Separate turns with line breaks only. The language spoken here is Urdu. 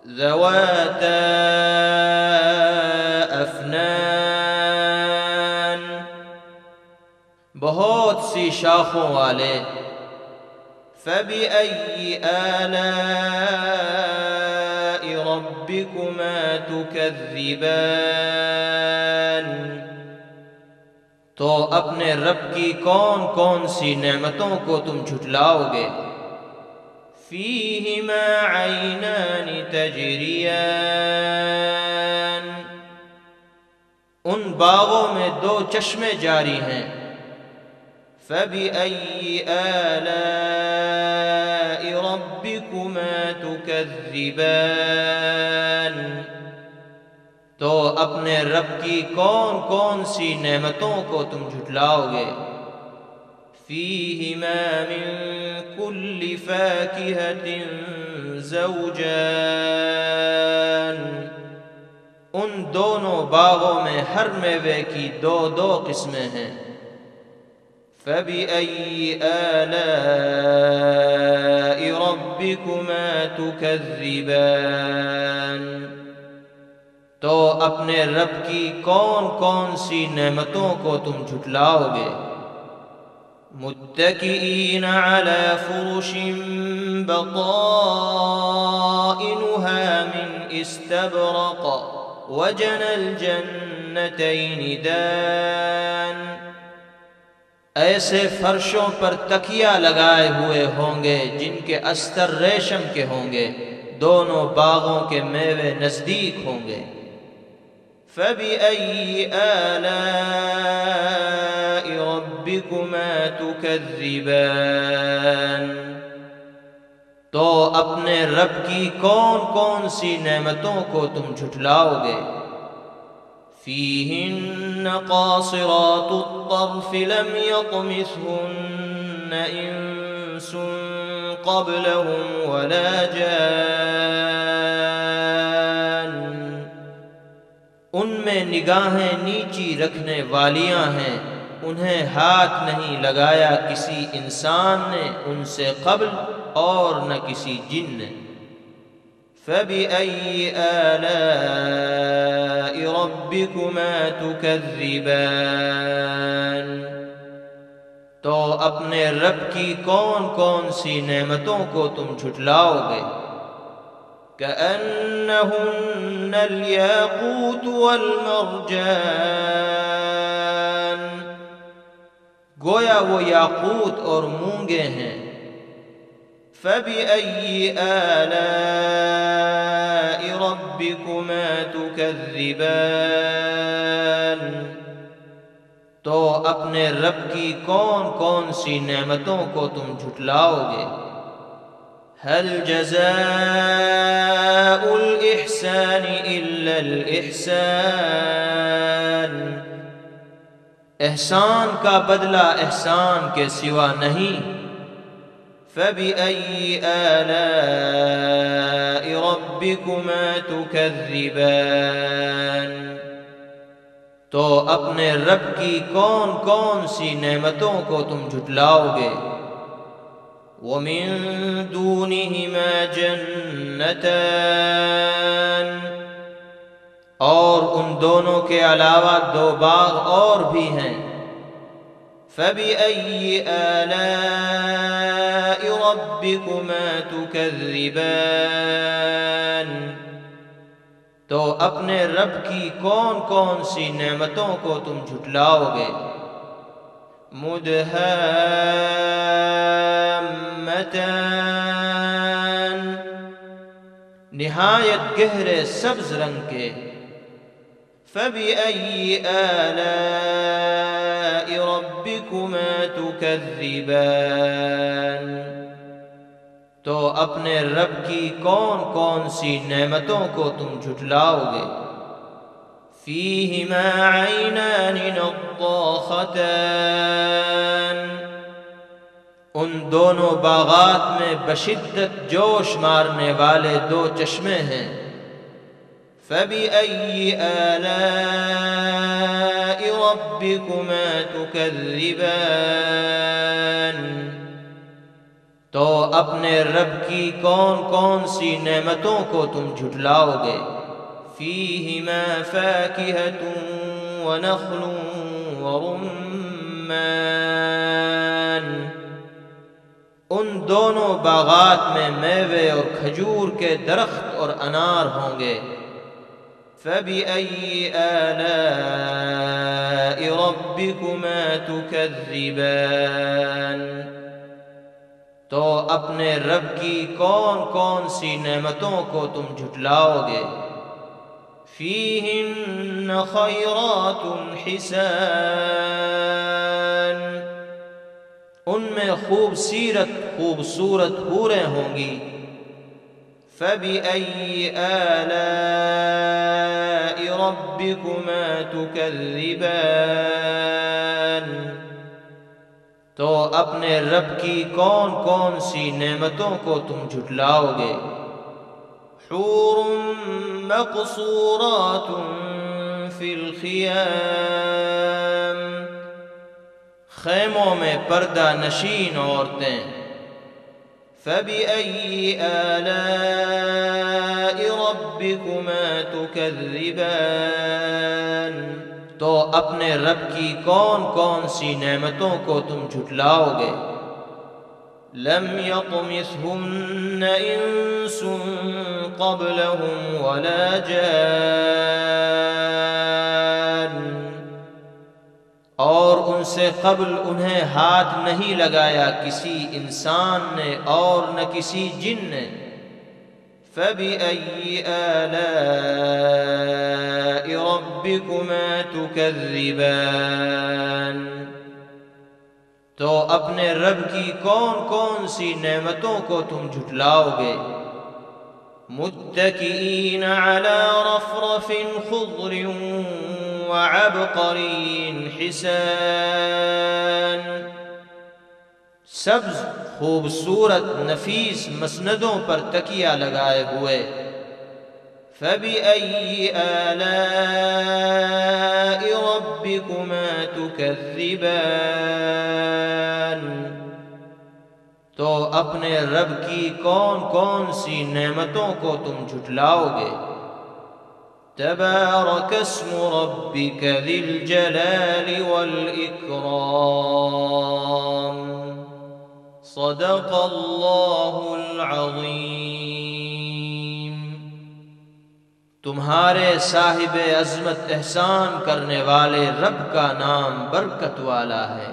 ذواتا افنان، بہت سی شاخوں والے. فبأي آلاء ربكما تكذبان، تو اپنے رب کی کون کون سی نعمتوں کو تم جھٹلاؤ گے. فیہما عینان تجریان، ان باغوں میں دو چشمے جاری ہیں. فبأي آلاء ربكما تكذبان، تو اپنے رب کی کون کون سی نعمتوں کو تم جھٹلاؤ گے. فیہما من کل فاکہۃ زوجان، ان دونوں باغوں میں ہر میوے کی دو دو قسمیں ہیں. فبأي آلاء ربكما تكذبان، تو اپنے رب کی کون کون سی نعمتوں کو تم جھٹلاؤ گے. متکئین علی فرش بطائنها من استبرق وجنى الجنتین دان، ایسے فرشوں پر تکیہ لگائے ہوئے ہوں گے جن کے استر ریشم کے ہوں گے، دونوں باغوں کے میوے نزدیک ہوں گے. فبأي آلاء ربكما تكذبان، تو اپنے رب کی کون کون سی نعمتوں کو تم جھٹلاؤ گے. فیہن قاصرات الطرف لم یطمثہن انس قبلہم ولا جان، ان میں نگاہیں نیچی رکھنے والیاں ہیں، انہیں ہاتھ نہیں لگایا کسی انسان نے ان سے قبل اور نہ کسی جن نے. فبأي آلاء ربكما تكذبان، تو اپنے رب کی کون کون سی نعمتوں کو تم جھٹلاؤ گے. كأنهن الياقوت والمرجان، گویا وہ یاقوت اور مونگے ہیں. فبأي آلاء ربكما تكذبان، تو اپنے رب کی کون کون سی نعمتوں کو تم جھٹلاؤ گے. هل جزاء الإحسان إلا الإحسان، احسان کا بدلہ احسان کے سوا نہیں. فبأي آلاء ربكما تكذبان، تو اپنے رب کی کون کون سی نعمتوں کو تم جھٹلاؤ گے. ومن دونهما جنتان، اور ان دونوں کے علاوہ دو باغ اور بھی ہیں. فبأي آلاء ربكما تكذبان، تو اپنے رب کی کون کون سی نعمتوں کو تم جھٹلاؤ گے. مدہامتان، نہایت گہرے سبز رنگ کے. فبأي آلاء ربكما تكذبان، تو اپنے رب کی کون کون سی نعمتوں کو تم جھٹلاؤ گے. فیہما عینان نضاختان، ان دونوں باغات میں بشدت جوش مارنے والے دو چشمے ہیں. فبأي آلاء ربكما تكذبان، تو اپنے رب کی کون کون سی نعمتوں کو تم جھٹلاؤ گے؟ فیہما فاکہۃ ونخل ورمان، ان دونوں باغات میں میوے اور کھجور کے درخت اور انار ہوں گے۔ فَبِأَيِّ آلَاءِ رَبِّكُمَا تُكَذِّبَانِ، تو اپنے رب کی کون کون سی نعمتوں کو تم جھٹلاؤ گے؟ فِيهِنَّ خَيْرَاتٌ حِسَانٌ، ان میں خوبصورت حوریں ہوں گی۔ فَبِأَيِّ آلَاءِ رَبِّكُمَا تُكَذِّبَانِ، تو اپنے رب کی کون کون سی نعمتوں کو تم جھٹلاؤ گے؟ حور مقصورات فی الخیام، خیموں میں پردہ نشین عورتیں۔ فَبِأَيِّ آلَاءِ رَبِّكُمَا تُكَذِّبَانِ، تو اپنے رب کی کون کون سی نعمتوں کو تم جھٹلاؤ گے؟ لم يطمثهن انس قبلهم ولا جان، اور ان سے قبل انہیں ہاتھ نہیں لگایا کسی انسان نے اور نہ کسی جن نے۔ فَبِأَيِّ آلَاءِ رَبِّكُمَا تُكَذِّبَانِ، تو اپنے رب کی کون کون سی نعمتوں کو تم جھٹلاؤ گے؟ متکئین علی رفرف خضر وعبقری حسان، سبز خوبصورت نفیس مسندوں پر تکیہ لگائے ہوئے۔ فَبِأَيِّ آلَاءِ رَبِّكُمَا تُكَذِّبَانِ، تو اپنے رب کی کون کون سی نعمتوں کو تم جھٹلاؤ گے؟ تبارک اسم ربک ذی الجلال والإکرام، صدق اللہ العظیم۔ تمہارے صاحب عظمت احسان کرنے والے رب کا نام برکت والا ہے۔